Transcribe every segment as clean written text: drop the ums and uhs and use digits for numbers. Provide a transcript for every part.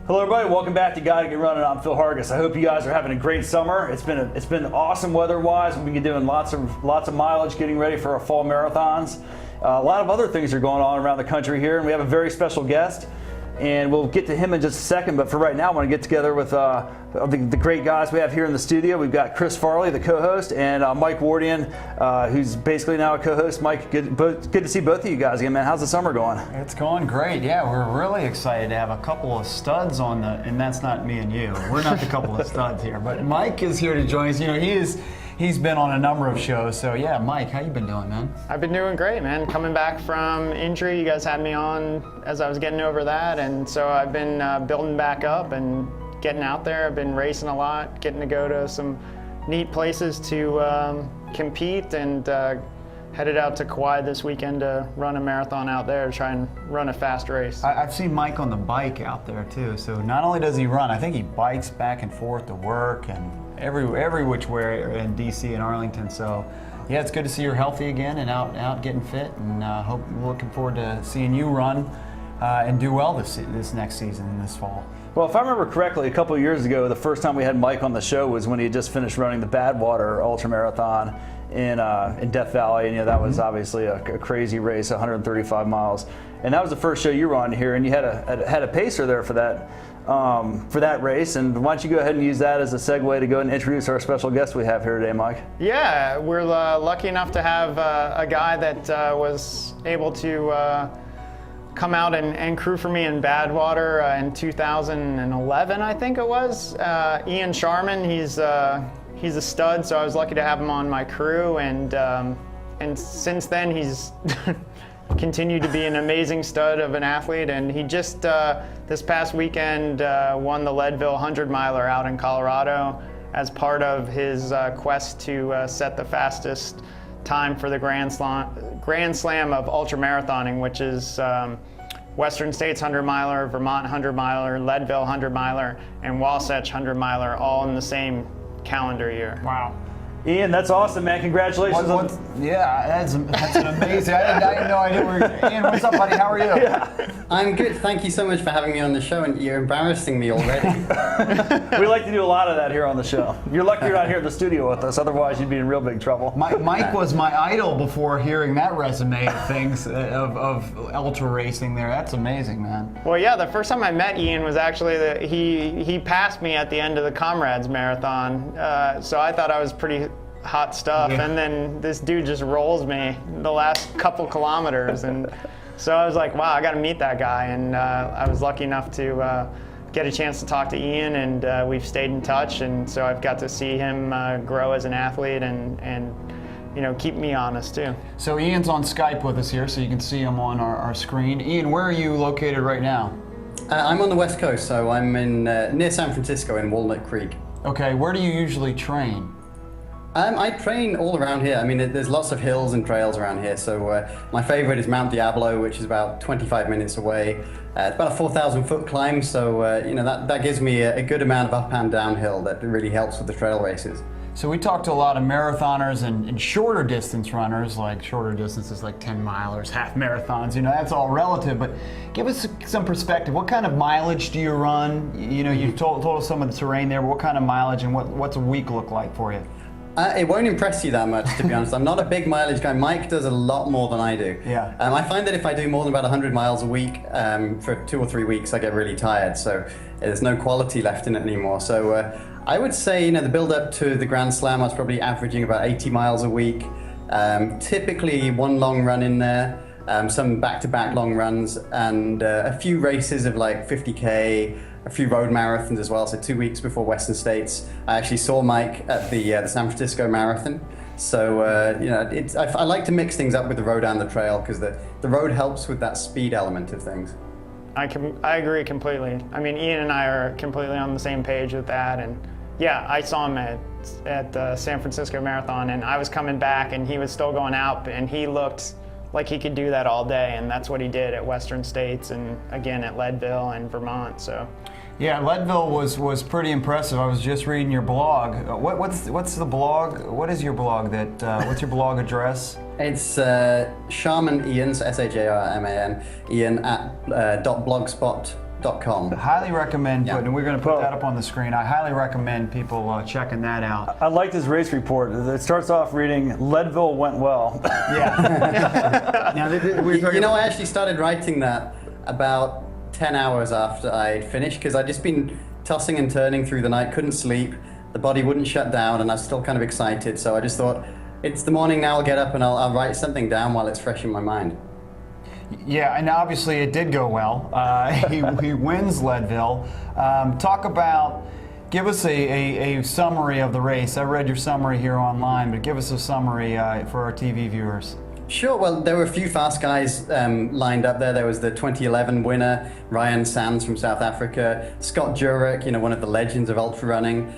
Hello everybody, welcome back to Gotta Get Running. I'm Phil Hargis. I hope you guys are having a great summer. It's been awesome weather-wise. We've been doing lots of mileage, getting ready for our fall marathons. A lot of other things are going on around the country here, and we have a very special guest. And we'll get to him in just a second, but for right now I want to get together with the great guys we have here in the studio. We've got Chris Farley, the co-host, and Mike Wardian, who's basically now a co-host. Mike, good to see both of you guys again, man. How's the summer going? It's going great. Yeah, we're really excited to have a couple of studs on and that's not me and you. We're not the couple of studs here, but Mike is here to join us. You know, he's been on a number of shows. So yeah, Mike, how you been doing, man? I've been doing great, man. Coming back from injury, you guys had me on as I was getting over that, and so I've been building back up and getting out there. I've been racing a lot, getting to go to some neat places to compete, and headed out to Kauai this weekend to run a marathon out there to try and run a fast race. I've seen Mike on the bike out there too. So not only does he run, I think he bikes back and forth to work and every which way in DC and Arlington. So yeah, it's good to see you're healthy again and out getting fit, and looking forward to seeing you run and do well this next season, this fall. Well, if I remember correctly, a couple of years ago, the first time we had Mike on the show was when he had just finished running the Badwater Ultra Marathon in Death Valley, and that was obviously a crazy race, 135 miles, and that was the first show you were on here, and you had a pacer there for that race. And why don't you go ahead and use that as a segue to go and introduce our special guest we have here today, Mike? Yeah, we're lucky enough to have a guy that was able to come out and crew for me in Badwater in 2011, I think it was. Ian Sharman, he's a stud, so I was lucky to have him on my crew, and since then he's continued to be an amazing stud of an athlete, and he just this past weekend won the Leadville 100-miler out in Colorado as part of his quest to set the fastest time for the Grand Slam of ultramarathoning, which is Western States 100-miler, Vermont 100-miler, Leadville 100-miler, and Wasatch 100-miler all in the same calendar year. Wow. Ian, that's awesome, man. Congratulations. Yeah, that's an amazing. I had no idea where. Ian, what's up, buddy? How are you? Yeah. I'm good. Thank you so much for having me on the show, and you're embarrassing me already. We like to do a lot of that here on the show. You're lucky you're not here at the studio with us, otherwise you'd be in real big trouble. Mike was my idol before hearing that resume of things of ultra racing there. That's amazing, man. Well, yeah, the first time I met Ian was actually he passed me at the end of the Comrades Marathon, so I thought I was pretty hot stuff, yeah. And then this dude just rolls me the last couple kilometers, and so I was like, wow, I got to meet that guy, and I was lucky enough to get a chance to talk to Ian, and we've stayed in touch, and so I've got to see him grow as an athlete and keep me honest too. So Ian's on Skype with us here, so you can see him on our screen. Ian, where are you located right now? I'm on the West Coast, so I'm in near San Francisco in Walnut Creek. Okay, where do you usually train? I train all around here. I mean, there's lots of hills and trails around here. So my favorite is Mount Diablo, which is about 25 minutes away. It's about a 4,000-foot climb, so that gives me a good amount of up and downhill that really helps with the trail races. So we talked to a lot of marathoners and shorter distance runners, like shorter distances like 10 milers, half marathons, that's all relative, but give us some perspective. What kind of mileage do you run? You've told us some of the terrain there, but what kind of mileage and what's a week look like for you? It won't impress you that much, to be honest. I'm not a big mileage guy. Mike does a lot more than I do. Yeah. I find that if I do more than about 100 miles a week, for 2 or 3 weeks, I get really tired. So there's no quality left in it anymore. So I would say, the build up to the Grand Slam, I was probably averaging about 80 miles a week. Typically one long run in there, some back-to-back long runs, and a few races of like 50K, a few road marathons as well. So 2 weeks before Western States, I actually saw Mike at the San Francisco Marathon. So I like to mix things up with the road and the trail, because the road helps with that speed element of things. I agree completely. I mean, Ian and I are completely on the same page with that, and yeah, I saw him at the San Francisco Marathon, and I was coming back, and he was still going out, and he looked like he could do that all day, and that's what he did at Western States and again at Leadville and Vermont. So yeah, Leadville was pretty impressive. I was just reading your blog. What's the blog? What is your blog? What's your blog address? It's Sharman Ian, so SHARMAN Ian at leadville.com. Highly recommend, Yeah. and we're going to put that up on the screen. I highly recommend people checking that out. I like this race report. It starts off reading, Leadville went well. Yeah. Now, I actually started writing that about 10 hours after I'd finished, because I'd just been tossing and turning through the night, couldn't sleep, the body wouldn't shut down, and I was still kind of excited. So I just thought, it's the morning now, I'll get up and I'll write something down while it's fresh in my mind. Yeah, and obviously it did go well. He wins Leadville. Give us a summary of the race. I read your summary here online, but give us a summary for our TV viewers. Sure. Well, there were a few fast guys lined up there. There was the 2011 winner, Ryan Sands from South Africa, Scott Jurek, one of the legends of ultra running.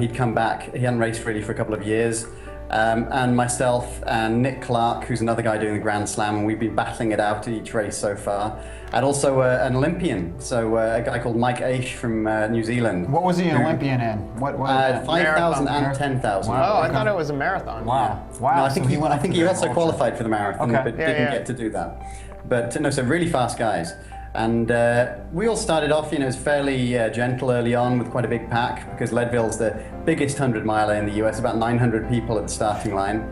He'd come back. He hadn't raced really for a couple of years. And myself and Nick Clark, who's another guy doing the Grand Slam, and we've been battling it out at each race so far. And also an Olympian, so a guy called Mike Aish from New Zealand. What was he an Olympian in? What 5,000 and 10,000. Wow, I thought it was a marathon. Wow. Wow. No, I think he also qualified for the marathon, Okay. but didn't get to do that. But no, so really fast guys. And we all started off, it was fairly gentle early on with quite a big pack, because Leadville's the biggest 100-miler in the US, about 900 people at the starting line.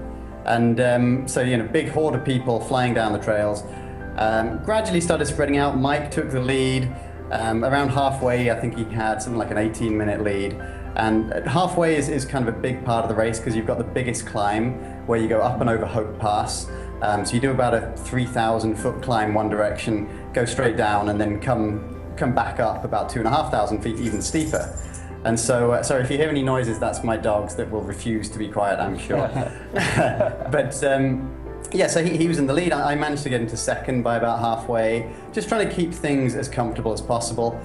And so, big horde of people flying down the trails. Gradually started spreading out. Mike took the lead. Around halfway, I think he had something like an 18-minute lead. And halfway is kind of a big part of the race, because you've got the biggest climb where you go up and over Hope Pass. So you do about a 3,000-foot climb one direction, go straight down, and then come back up about 2,500 feet, even steeper. And so, sorry if you hear any noises, that's my dogs that will refuse to be quiet, I'm sure. But so he was in the lead. I managed to get into second by about halfway, just trying to keep things as comfortable as possible.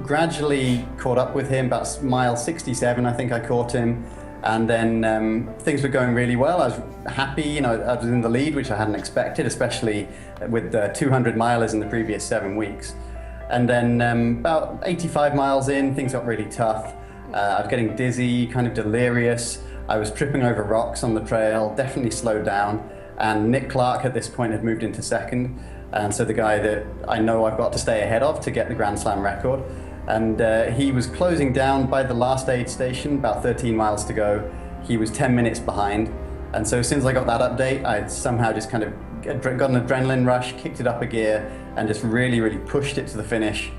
Gradually caught up with him, about mile 67, I think I caught him. And then things were going really well. I was happy, I was in the lead, which I hadn't expected, especially with the 200 milers in the previous 7 weeks. And then about 85 miles in, things got really tough. I was getting dizzy, kind of delirious. I was tripping over rocks on the trail, definitely slowed down. And Nick Clark at this point had moved into second. And so the guy that I know I've got to stay ahead of to get the Grand Slam record. And he was closing down by the last aid station, about 13 miles to go. He was 10 minutes behind. And so as soon as I got that update, I somehow just kind of got an adrenaline rush, kicked it up a gear, and just really, really pushed it to the finish,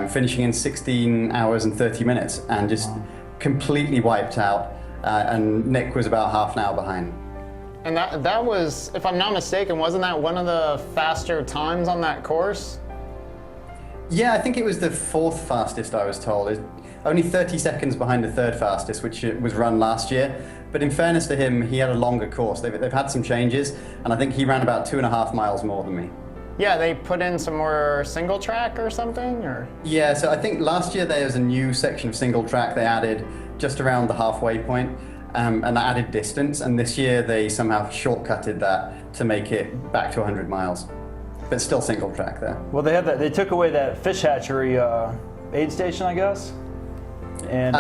finishing in 16 hours and 30 minutes, and just completely wiped out. And Nick was about half an hour behind. And that was, if I'm not mistaken, wasn't that one of the faster times on that course? Yeah, I think it was the fourth fastest, I was told. It's only 30 seconds behind the third fastest, which was run last year. But in fairness to him, he had a longer course. They've had some changes, and I think he ran about 2.5 miles more than me. Yeah, they put in some more single track or something, or? Yeah, so I think last year there was a new section of single track they added just around the halfway point, and that added distance. And this year they somehow shortcutted that to make it back to 100 miles. But still single track there. Well, they had that. They took away that fish hatchery aid station, I guess. And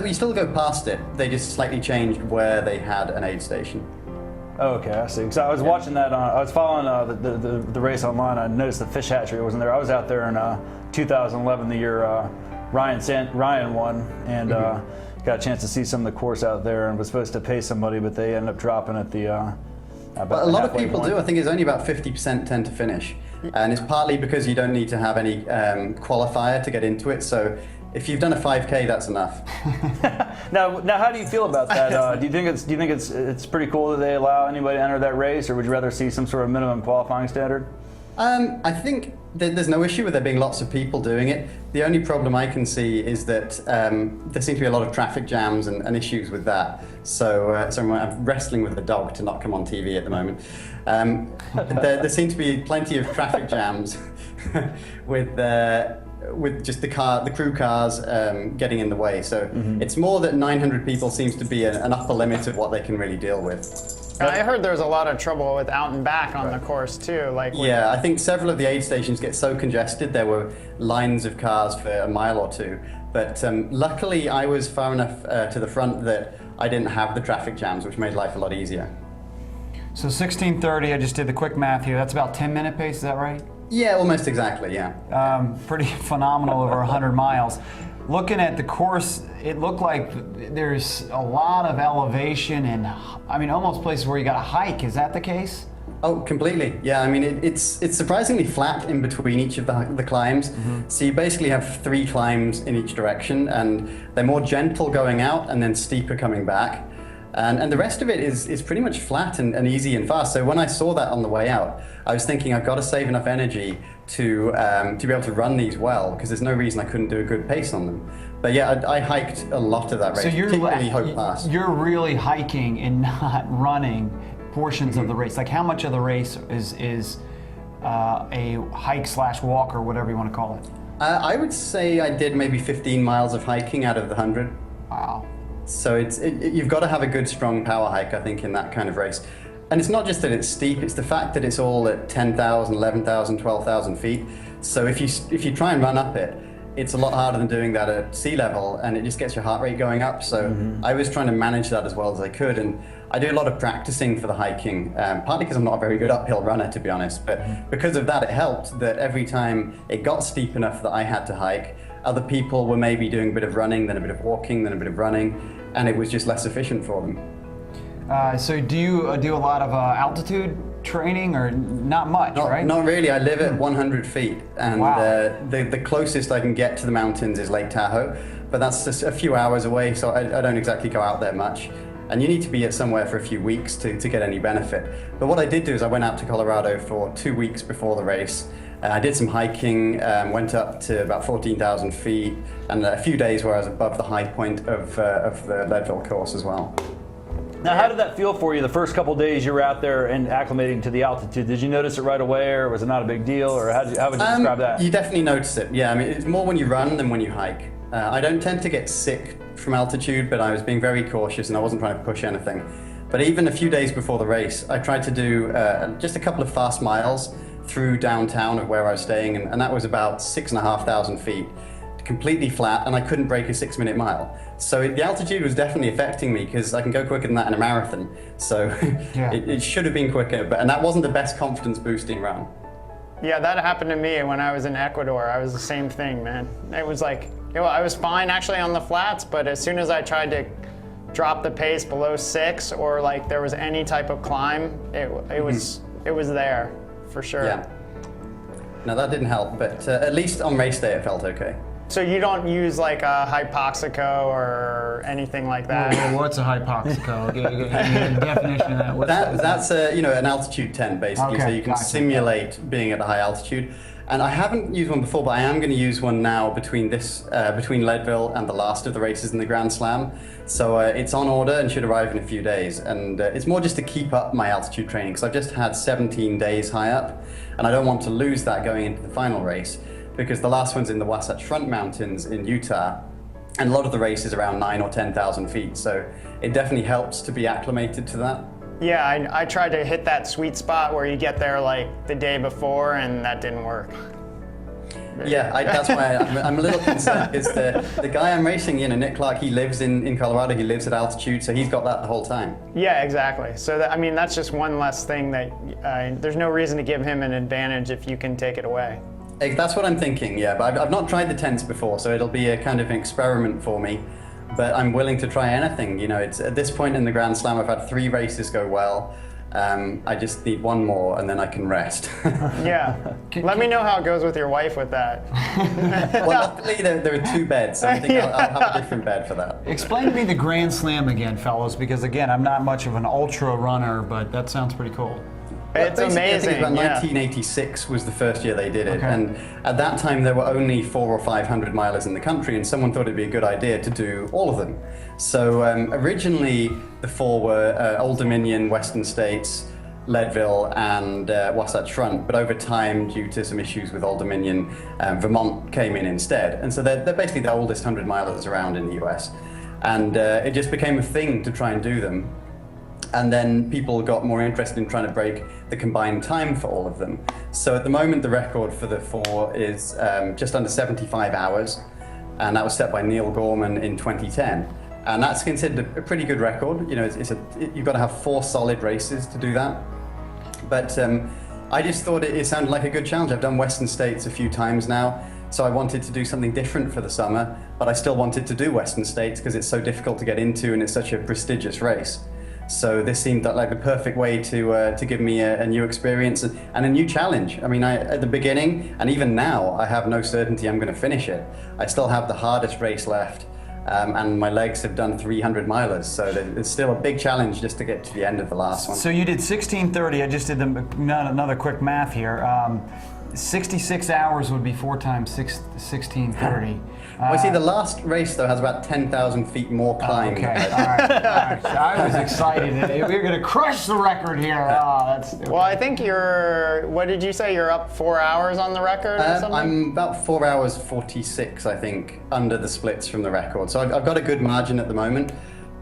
you still go past it. They just slightly changed where they had an aid station. Oh, okay, I see. Because I was watching that. I was following the race online. I noticed the fish hatchery wasn't there. I was out there in 2011, the year Ryan won, and got a chance to see some of the course out there, and was supposed to pay somebody, but they ended up dropping at the. But a lot of people do. I think it's only about 50% tend to finish, and it's partly because you don't need to have any qualifier to get into it. So if you've done a 5K, that's enough. Now, how do you feel about that? Do you think it's pretty cool that they allow anybody to enter that race, or would you rather see some sort of minimum qualifying standard? I think there's no issue with there being lots of people doing it. The only problem I can see is that there seem to be a lot of traffic jams and issues with that. So I'm wrestling with the dog to not come on TV at the moment. There seem to be plenty of traffic jams with just the crew cars getting in the way. So it's more that 900 people seems to be an upper limit of what they can really deal with. I heard there was a lot of trouble with out and back on the course too. Yeah, I think several of the aid stations get so congested there were lines of cars for a mile or two. But luckily I was far enough to the front that I didn't have the traffic jams, which made life a lot easier. So 16:30, I just did the quick math here. That's about 10-minute pace, is that right? Yeah, almost exactly, yeah. Pretty phenomenal over 100 miles. Looking at the course, it looked like there's a lot of elevation and, I mean, almost places where you got to hike. Is that the case? Oh, completely. Yeah, I mean, it's surprisingly flat in between each of the climbs. So you basically have 3 climbs in each direction, and they're more gentle going out and then steeper coming back. And the rest of it is pretty much flat and easy and fast. So when I saw that on the way out, I was thinking I've got to save enough energy to be able to run these well, because there's no reason I couldn't do a good pace on them. But yeah, I hiked a lot that race, particularly Hope Pass. You're really hiking and not running portions of the race. Like, how much of the race is a hike / walk, or whatever you want to call it? I would say I did maybe 15 miles of hiking out of the 100. Wow. So you've got to have a good, strong power hike, I think, in that kind of race. And it's not just that it's steep, it's the fact that it's all at 10,000, 11,000, 12,000 feet. So if you try and run up it, it's a lot harder than doing that at sea level, and it just gets your heart rate going up. So I was trying to manage that as well as I could. And I do a lot of practicing for the hiking, partly because I'm not a very good uphill runner, to be honest. But because of that, it helped that every time it got steep enough that I had to hike, other people were maybe doing a bit of running, then a bit of walking, then a bit of running, and it was just less efficient for them. So do you do a lot of altitude training, or not much, right? Not really. I live at 100 feet, and Wow. The closest I can get to the mountains is Lake Tahoe, but that's just a few hours away, so I don't exactly go out there much. And you need to be at somewhere for a few weeks to get any benefit. But what I did do is I went out to Colorado for 2 weeks before the race. I did some hiking, went up to about 14,000 feet, and a few days where I was above the high point of the Leadville course as well. Now, how did that feel for you the first couple days you were out there and acclimating to the altitude? Did you notice it right away, or was it not a big deal, or how would you describe that? You definitely notice it. Yeah, I mean, it's more when you run than when you hike. I don't tend to get sick from altitude, but I was being very cautious and I wasn't trying to push anything. But even a few days before the race, I tried to do just a couple of fast miles through downtown of where I was staying, and that was about 6,500 feet, completely flat, and I couldn't break a 6-minute mile. So the altitude was definitely affecting me, because I can go quicker than that in a marathon. So Yeah. it should have been quicker, and that wasn't the best confidence boosting run. Yeah, that happened to me when I was in Ecuador. I was the same thing, man. It was like, I was fine actually on the flats, but as soon as I tried to drop the pace below 6, or like there was any type of climb, it was there for sure. Yeah. No, that didn't help, but at least on race day it felt okay. So you don't use like a hypoxico or anything like that? Well, what's a hypoxico? Give me a definition of that. That's an altitude tent basically, Okay, so you can gotcha. simulate being at a high altitude. And I haven't used one before, but I am going to use one now between Leadville and the last of the races in the Grand Slam. So it's on order and should arrive in a few days. And it's more just to keep up my altitude training, because I've just had 17 days high up, and I don't want to lose that going into the final race, because the last one's in the Wasatch Front Mountains in Utah, and a lot of the race is around 9,000 or 10,000 feet. So it definitely helps to be acclimated to that. Yeah, I tried to hit that sweet spot where you get there like the day before, and that didn't work. Yeah, that's why I'm a little concerned, because the guy I'm racing, Nick Clark, he lives in Colorado, he lives at altitude, so he's got that the whole time. Yeah, exactly. So that's just one less thing that there's no reason to give him an advantage if you can take it away. That's what I'm thinking, yeah, but I've not tried the tents before, so it'll be a kind of an experiment for me. But I'm willing to try anything. It's at this point in the Grand Slam, I've had 3 races go well. I just need one more, and then I can rest. Yeah. Let me know how it goes with your wife with that. Well, luckily there are 2 beds, so I think I'll have a different bed for that. Explain to me the Grand Slam again, fellows, because again, I'm not much of an ultra runner, but that sounds pretty cool. It's Basically, amazing. I think about yeah. 1986 was the first year they did it, Okay. and at that time there were only 400 or 500 milers in the country, and someone thought it'd be a good idea to do all of them. So originally the 4 were Old Dominion, Western States, Leadville, and Wasatch Front, but over time, due to some issues with Old Dominion, Vermont came in instead, and so they're basically the oldest 100 milers around in the US, and it just became a thing to try and do them. And then people got more interested in trying to break the combined time for all of them. So at the moment, the record for the 4 is just under 75 hours, and that was set by Neil Gorman in 2010. And that's considered a pretty good record. You've got to have 4 solid races to do that. But I just thought it sounded like a good challenge. I've done Western States a few times now, so I wanted to do something different for the summer, but I still wanted to do Western States because it's so difficult to get into and it's such a prestigious race. So this seemed like the perfect way to give me a new experience and a new challenge. I mean, at the beginning, and even now, I have no certainty I'm going to finish it. I still have the hardest race left. And my legs have done 300 milers, so it's still a big challenge just to get to the end of the last one. So you did 16:30. I just did another quick math here. 66 hours would be 4 times 16:30. Well, see, the last race though has about 10,000 feet more climb. Okay, all right. I was excited. We're going to crush the record here. Well, I think what did you say? You're up 4 hours on the record or something? I'm about 4 hours 46, I think, under the splits from the record. So I've got a good margin at the moment.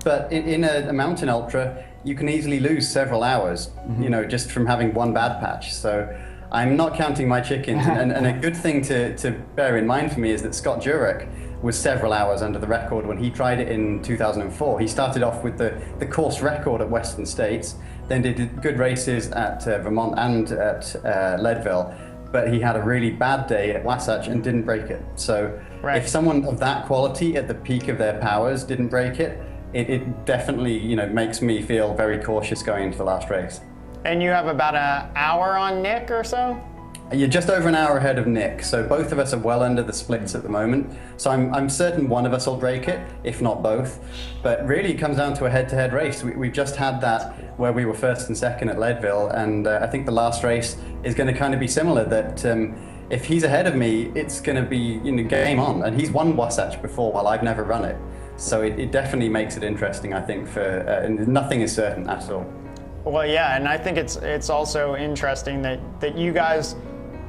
But in a mountain ultra, you can easily lose several hours, just from having one bad patch. So I'm not counting my chickens. and a good thing to bear in mind for me is that Scott Jurek was several hours under the record when he tried it in 2004. He started off with the course record at Western States, then did good races at Vermont and at Leadville, but he had a really bad day at Wasatch and didn't break it. So if someone of that quality at the peak of their powers didn't break it, it definitely makes me feel very cautious going into the last race. And you have about an hour on Nick or so? You're just over an hour ahead of Nick, so both of us are well under the splits at the moment. So I'm certain one of us will break it, if not both. But really, it comes down to a head-to-head race. We've just had that where we were first and second at Leadville, and I think the last race is going to kind of be similar. That if he's ahead of me, it's going to be game on. And he's won Wasatch before, while I've never run it. So it definitely makes it interesting, I think. And nothing is certain at all. Well, yeah, and I think it's also interesting that you guys,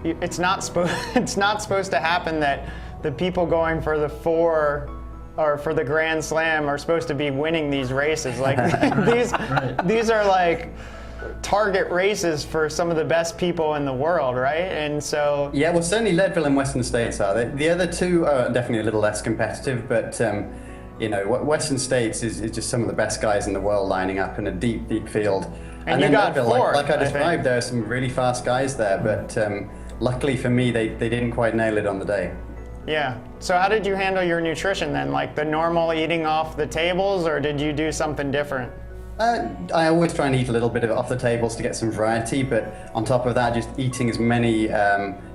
it's not supposed to happen that the people going for the 4 or for the Grand Slam are supposed to be winning these races. Like these are like target races for some of the best people in the world, right? And so yeah, well, certainly Leadville and Western States are. The other two are definitely a little less competitive, but Western States is just some of the best guys in the world lining up in a deep, deep field. And you got Leadville, fourth, like I described, there are some really fast guys there, but luckily for me, they didn't quite nail it on the day. Yeah. So how did you handle your nutrition then? Like the normal eating off the tables, or did you do something different? I always try and eat a little bit of it off the tables to get some variety, but on top of that, just eating as many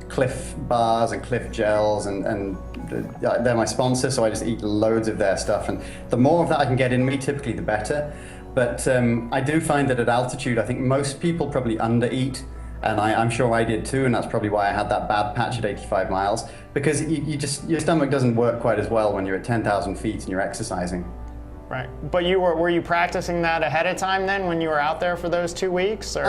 Cliff bars and Cliff gels, and they're my sponsor, so I just eat loads of their stuff, and the more of that I can get in me, typically the better. But I do find that at altitude, I think most people probably undereat, and I'm sure I did too, and that's probably why I had that bad patch at 85 miles, because your stomach doesn't work quite as well when you're at 10,000 feet and you're exercising. Right, but were you practicing that ahead of time then when you were out there for those 2 weeks? Or?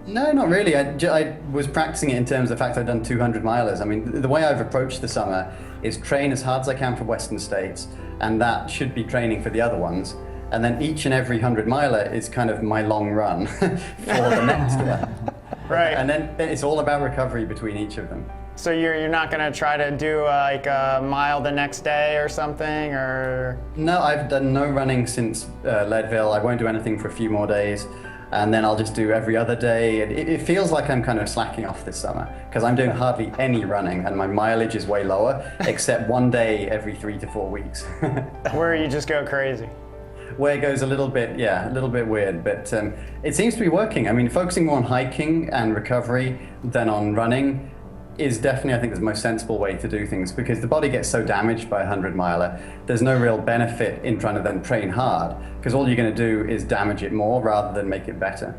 No, not really. I was practicing it in terms of the fact I'd done 200 milers. I mean, the way I've approached the summer is train as hard as I can for Western States, and that should be training for the other ones. And then each and every 100 miler is kind of my long run for the next one. Right. And then it's all about recovery between each of them. So you're not going to try to do like a mile the next day or something, or? No, I've done no running since Leadville. I won't do anything for a few more days, and then I'll just do every other day. It feels like I'm kind of slacking off this summer because I'm doing hardly any running, and my mileage is way lower, except one day every 3 to 4 weeks. Where you just go crazy. Where it goes a little bit weird, but it seems to be working. I mean, focusing more on hiking and recovery than on running is definitely, I think, the most sensible way to do things, because the body gets so damaged by a 100 miler. There's no real benefit in trying to then train hard, because all you're going to do is damage it more rather than make it better.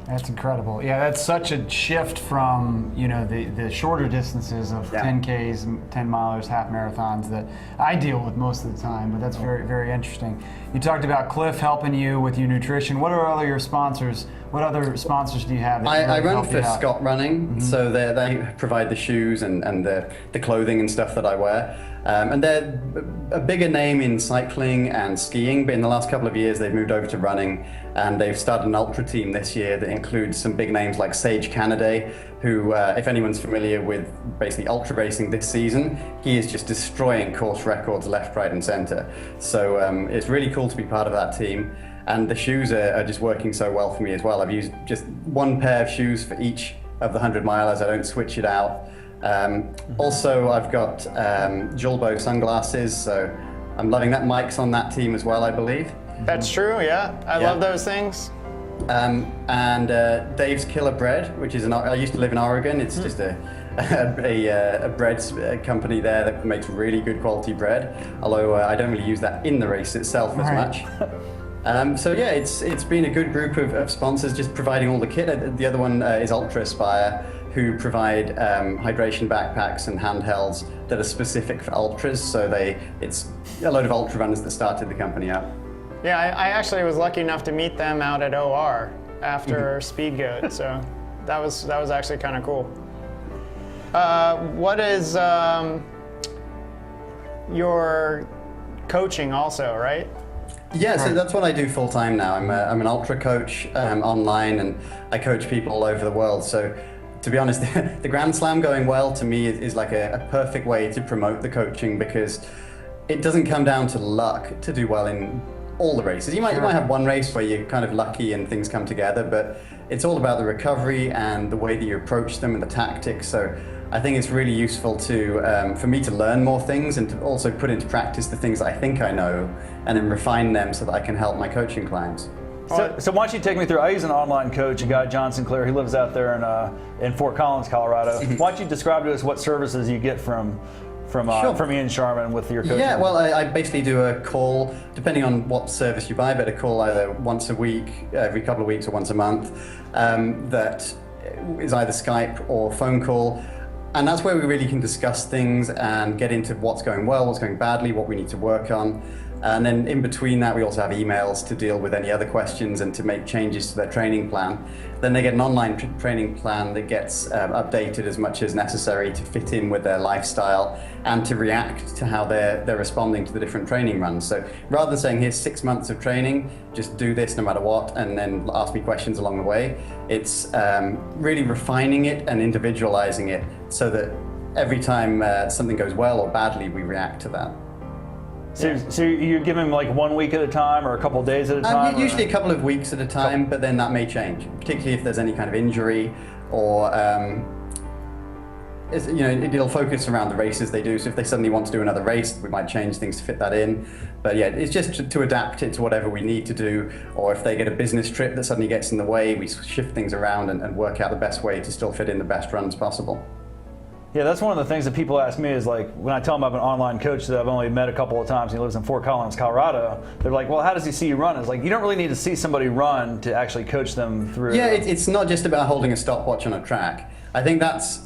That's incredible. Yeah, that's such a shift from the shorter distances of 10Ks, 10 milers, half marathons that I deal with most of the time. But that's very, very interesting. You talked about Cliff helping you with your nutrition. What are all your sponsors? What other sponsors do you have? I run for Scott Running, so they provide the shoes and the clothing and stuff that I wear. And they're a bigger name in cycling and skiing, but in the last couple of years they've moved over to running, and they've started an ultra team this year that includes some big names like Sage Canaday, who, if anyone's familiar with basically ultra racing this season, he is just destroying course records left, right and center. So it's really cool to be part of that team. And the shoes are just working so well for me as well. I've used just one pair of shoes for each of the 100 milers. I don't switch it out. Also, I've got Julbo sunglasses, so I'm loving that. Mike's on that team as well, I believe. That's true, yeah. I love those things. And Dave's Killer Bread, which is I used to live in Oregon. It's just a bread company there that makes really good quality bread. Although I don't really use that in the race itself as much. So yeah, it's been a good group of sponsors just providing all the kit. The other one is Ultra Aspire, who provide hydration backpacks and handhelds that are specific for ultras. So it's a load of ultra runners that started the company up. Yeah, I actually was lucky enough to meet them out at OR after Speed Goat, so that was actually kind of cool. What is your coaching also, right? Yeah, so that's what I do full time now. I'm an ultra coach online, and I coach people all over the world. So to be honest, the Grand Slam going well to me is like a perfect way to promote the coaching, because it doesn't come down to luck to do well in all the races. You might have one race where you're kind of lucky and things come together, but it's all about the recovery and the way that you approach them and the tactics. So I think it's really useful for me to learn more things and to also put into practice the things that I think I know and then refine them so that I can help my coaching clients. So why don't you take me through, I use an online coach, a guy, John Sinclair, he lives out there in Fort Collins, Colorado. Why don't you describe to us what services you get from Ian Sharman with your coaching? Yeah, well, I basically do a call, depending on what service you buy, but a call either once a week, every couple of weeks, or once a month, that is either Skype or phone call. And that's where we really can discuss things and get into what's going well, what's going badly, what we need to work on. And then in between that, we also have emails to deal with any other questions and to make changes to their training plan. Then they get an online training plan that gets updated as much as necessary to fit in with their lifestyle and to react to how they're responding to the different training runs. So rather than saying, here's 6 months of training, just do this no matter what, and then ask me questions along the way, it's really refining it and individualizing it so that every time something goes well or badly, we react to that. So you give him like 1 week at a time or a couple of days at a time? Usually a couple of weeks at a time, but then that may change, particularly if there's any kind of injury or it'll focus around the races they do. So if they suddenly want to do another race, we might change things to fit that in. But yeah, it's just to adapt it to whatever we need to do. Or if they get a business trip that suddenly gets in the way, we shift things around and work out the best way to still fit in the best runs possible. Yeah, that's one of the things that people ask me is like, when I tell them I have an online coach that I've only met a couple of times, and he lives in Fort Collins, Colorado, they're like, well, how does he see you run? It's like, you don't really need to see somebody run to actually coach them through. Yeah, it's not just about holding a stopwatch on a track. I think that's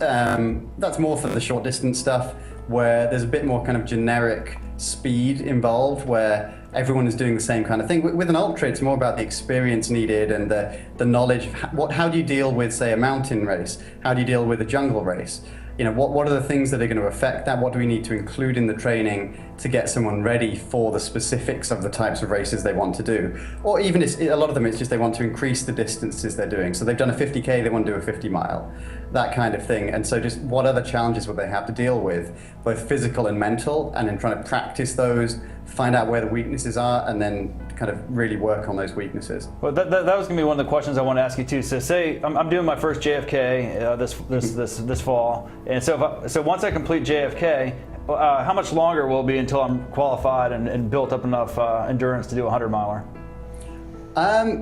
more for the short distance stuff, where there's a bit more kind of generic speed involved, where everyone is doing the same kind of thing. With an ultra, it's more about the experience needed and the knowledge of how do you deal with, say, a mountain race? How do you deal with a jungle race? What are the things that are going to affect that? What do we need to include in the training to get someone ready for the specifics of the types of races they want to do? Or even a lot of them, it's just they want to increase the distances they're doing. So they've done a 50K, they want to do a 50 mile, that kind of thing. And so just what other challenges would they have to deal with, both physical and mental, and then trying to practice those, find out where the weaknesses are, and then kind of really work on those weaknesses. Well, that was going to be one of the questions I want to ask you too. So say I'm doing my first JFK this fall, and so once I complete JFK, how much longer will it be until I'm qualified and built up enough endurance to do a 100-miler?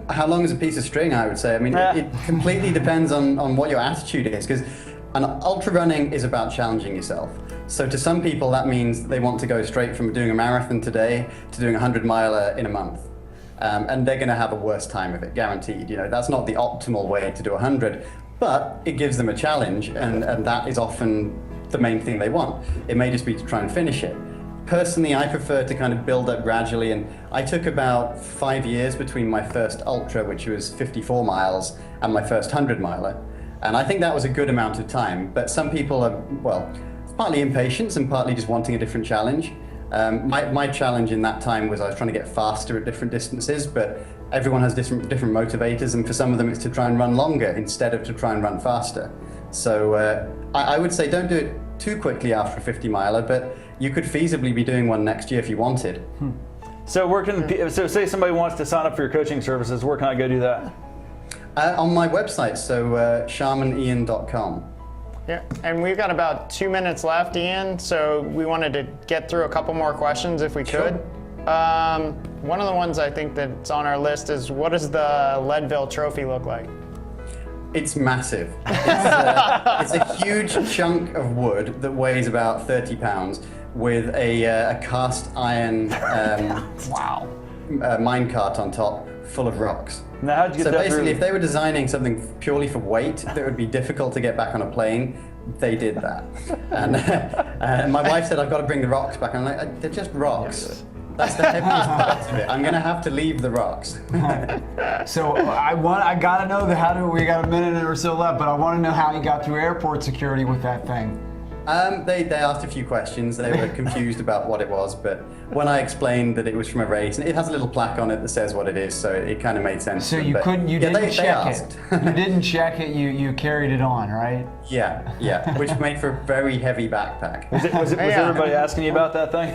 How long is a piece of string, I would say. I mean, it completely depends on what your attitude is, because ultra running is about challenging yourself. So to some people, that means they want to go straight from doing a marathon today to doing a 100-miler in a month. And they're going to have a worse time of it, guaranteed. That's not the optimal way to do 100, but it gives them a challenge, and that is often the main thing they want. It may just be to try and finish it. Personally, I prefer to kind of build up gradually, and I took about 5 years between my first ultra, which was 54 miles, and my first 100-miler. And I think that was a good amount of time, but some people are, it's partly impatience and partly just wanting a different challenge. My challenge in that time was I was trying to get faster at different distances, but everyone has different motivators, and for some of them it's to try and run longer instead of to try and run faster. So I would say don't do it too quickly after a 50-miler, but you could feasibly be doing one next year if you wanted. So say somebody wants to sign up for your coaching services, where can I go do that? On my website, so sharmanian.com. Yeah, and we've got about 2 minutes left, Ian, so we wanted to get through a couple more questions if we could. One of the ones I think that's on our list is, what does the Leadville trophy look like? It's massive. It's a huge chunk of wood that weighs about 30 pounds with a cast iron Wow. minecart on top full of rocks. Now, how'd you get So that basically, through? if they were designing something purely for weight that would be difficult to get back on a plane, they did that. And my wife said, I've got to bring the rocks back. I'm like, they're just rocks. That's the heaviest part of it. I'm going to have to leave the rocks. So I gotta know we got a minute or so left, but I want to know how you got through airport security with that thing. They asked a few questions. They were confused about what it was, but when I explained that it was from a race, and it has a little plaque on it that says what it is, so it kind of made sense. So to them. you But, couldn't, you yeah, didn't they check asked. it. You didn't check it. You carried it on, right? Yeah, which made for a very heavy backpack. Was everybody asking you about that thing?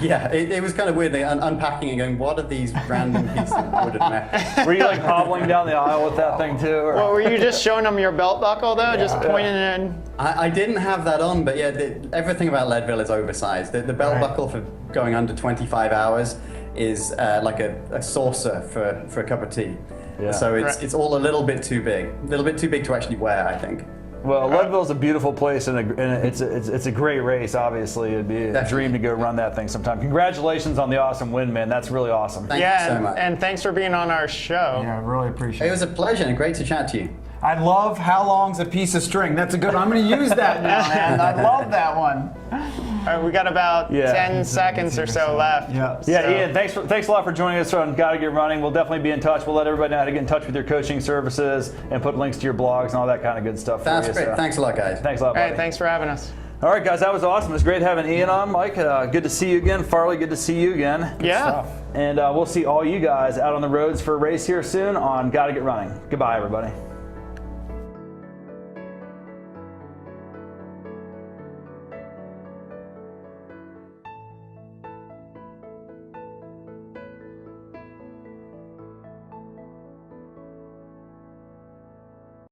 Yeah, it was kind of weird. They unpacking and going, what are these random pieces of wood and metal? Were you like hobbling down the aisle with that thing too? Or? Well, were you just showing them your belt buckle though, just pointing it in? I didn't have that on, but yeah, everything about Leadville is oversized. The belt buckle for going under 25 hours is like a saucer for a cup of tea. Yeah. So it's all a little bit too big. A little bit too big to actually wear, I think. Well, Leadville's a beautiful place, and it's a great race. Obviously, it'd be a Definitely. dream to go run that thing sometime. Congratulations on the awesome win, man. That's really awesome. Thank Yeah, you so much. and thanks for being on our show. Yeah, I really appreciate It was a pleasure and great to chat to you. I love how long's a piece of string. That's a good. I'm going to use that now, man. I love that one. All right, we got about Yeah. 10 seconds or so left. Yeah. Yeah, So- Ian, thanks a lot for joining us on Gotta Get Running. We'll definitely be in touch. We'll let everybody know how to get in touch with your coaching services and put links to your blogs and all that kind of good stuff That's for you. great. So, Thanks a lot, guys. thanks a lot, All buddy. right, thanks for having us. All right, guys, that was awesome. It was great having Ian on, Mike. Good to see you again. Farley, good to see you again. Yeah. And we'll see all you guys out on the roads for a race here soon on Gotta Get Running. Goodbye, everybody.